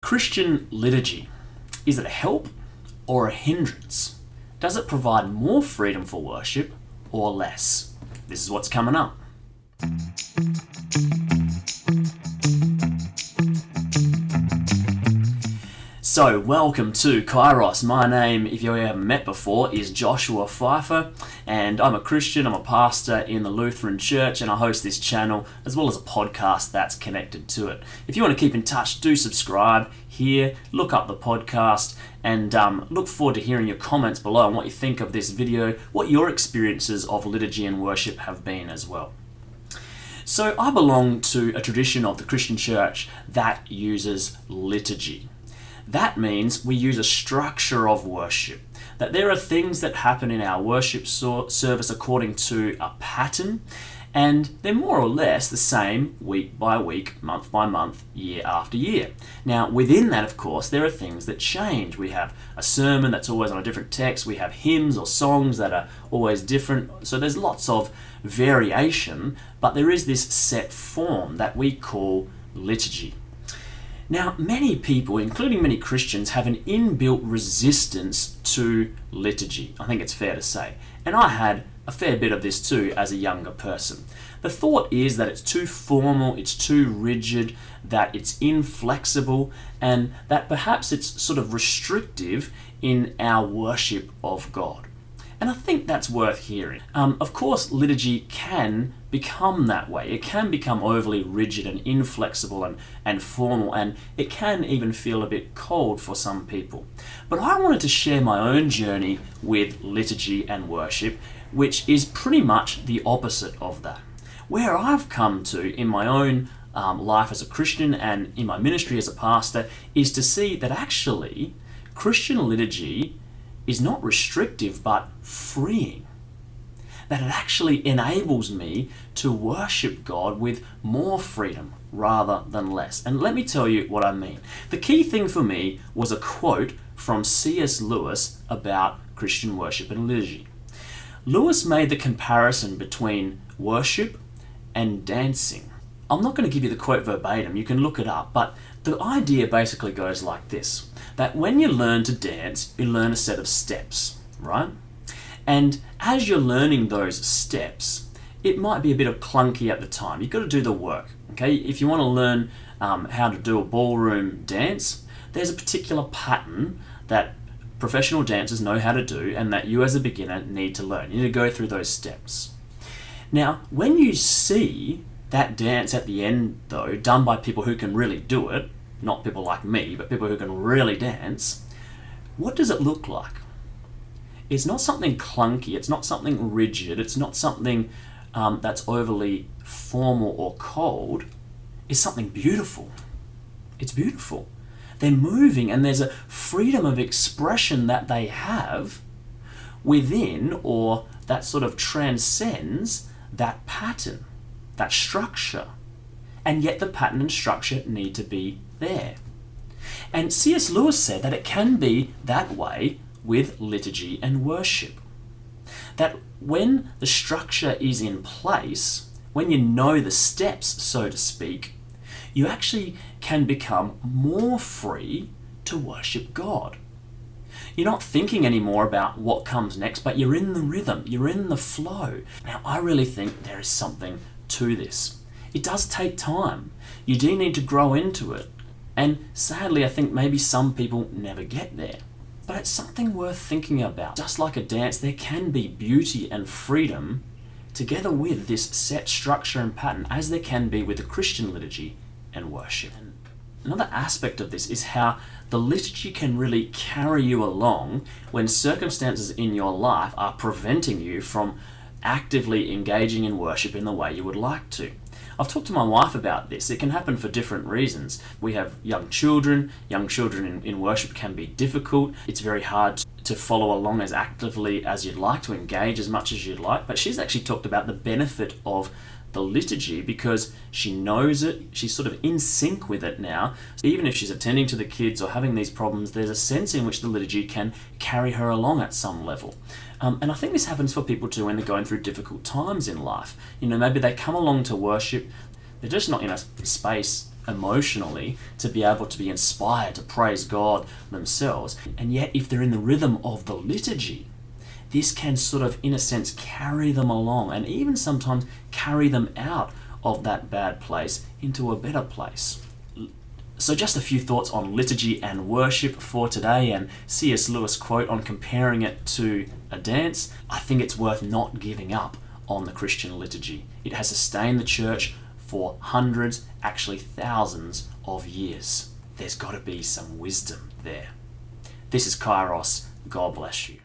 Christian liturgy, is it a help or a hindrance? Does it provide more freedom for worship or less? This is what's coming up. So, welcome to Kairos. My name, if you haven't met before, is Joshua Pfeiffer, and I'm a Christian, I'm a pastor in the Lutheran Church, and I host this channel as well as a podcast that's connected to it. If you want to keep in touch, do subscribe here, look up the podcast, and look forward to hearing your comments below on what you think of this video, what your experiences of liturgy and worship have been as well. So, I belong to a tradition of the Christian Church that uses liturgy. That means we use a structure of worship, that there are things that happen in our worship service according to a pattern, and they're more or less the same week by week, month by month, year after year. Now, within that, of course, there are things that change. We have a sermon that's always on a different text, we have hymns or songs that are always different, so there's lots of variation, but there is this set form that we call liturgy. Now, many people, including many Christians, have an inbuilt resistance to liturgy. I think it's fair to say. And I had a fair bit of this too as a younger person. The thought is that it's too formal, it's too rigid, that it's inflexible, and that perhaps it's sort of restrictive in our worship of God. And I think that's worth hearing. Of course, liturgy can become that way. It can become overly rigid and inflexible and formal, and it can even feel a bit cold for some people. But I wanted to share my own journey with liturgy and worship, which is pretty much the opposite of that. Where I've come to in my own life as a Christian and in my ministry as a pastor is to see that actually Christian liturgy is not restrictive but freeing. That it actually enables me to worship God with more freedom rather than less. And let me tell you what I mean. The key thing for me was a quote from C.S. Lewis about Christian worship and liturgy. Lewis made the comparison between worship and dancing. I'm not going to give you the quote verbatim, you can look it up, but the idea basically goes like this, that when you learn to dance, you learn a set of steps, right? And as you're learning those steps, it might be a bit of clunky at the time. You've got to do the work, okay? If you want to learn how to do a ballroom dance, there's a particular pattern that professional dancers know how to do and that you as a beginner need to learn. You need to go through those steps. Now, when you see that dance at the end, though, done by people who can really do it, not people like me, but people who can really dance, what does it look like? It's not something clunky, it's not something rigid, it's not something that's overly formal or cold. It's something beautiful. It's beautiful. They're moving and there's a freedom of expression that they have within, or that sort of transcends that pattern, that structure. And yet the pattern and structure need to be there. And C.S. Lewis said that it can be that way with liturgy and worship. That when the structure is in place, when you know the steps, so to speak, you actually can become more free to worship God. You're not thinking anymore about what comes next, but you're in the rhythm, you're in the flow. Now, I really think there is something to this. It does take time. You do need to grow into it. And sadly, I think maybe some people never get there. But it's something worth thinking about. Just like a dance, there can be beauty and freedom together with this set structure and pattern, as there can be with the Christian liturgy and worship. And another aspect of this is how the liturgy can really carry you along when circumstances in your life are preventing you from actively engaging in worship in the way you would like to. I've talked to my wife about this. It can happen for different reasons. We have young children. Young children in worship can be difficult. It's very hard to follow along as actively as you'd like, to engage as much as you'd like. But she's actually talked about the benefit of the liturgy because she knows it, she's sort of in sync with it now. Even if she's attending to the kids or having these problems, there's a sense in which the liturgy can carry her along at some level. And I think this happens for people too when they're going through difficult times in life. You know, maybe they come along to worship, they're just not in a space emotionally to be able to be inspired to praise God themselves. And yet, if they're in the rhythm of the liturgy, this can sort of, in a sense, carry them along and even sometimes carry them out of that bad place into a better place. So just a few thoughts on liturgy and worship for today, and C.S. Lewis quote on comparing it to a dance. I think it's worth not giving up on the Christian liturgy. It has sustained the church for hundreds, actually thousands of years. There's got to be some wisdom there. This is Kairos. God bless you.